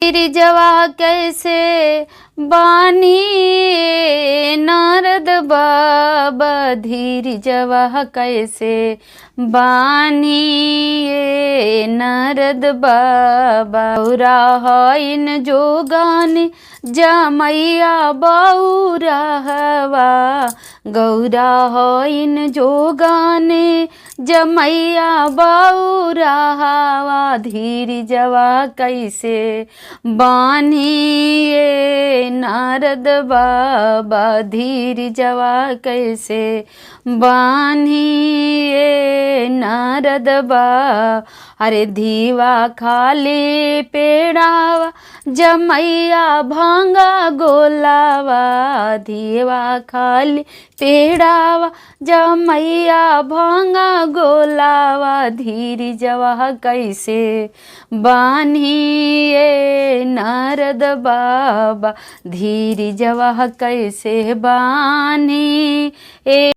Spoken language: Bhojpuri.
गिरिजवा कैसे बानी नारद बाबा, धीरजवा कैसे बानी नारद बाबा। गौरा हइन जोगान जमैया बौरा हवा, गौरा हइन जोगान जमैया बौरा हवा। धीरजवा कैसे बानी नारद बाबा, धीरजवा कैसे बानी नारद बाबा। अरे धीवा खाली पेड़ावा जमैया भांगा गोलावा, धीवा खाली पेड़ावा जमैया भांगा गोलावा। धीरजवा कैसे बानी नारद बाबा, धीरजवा कैसे बानी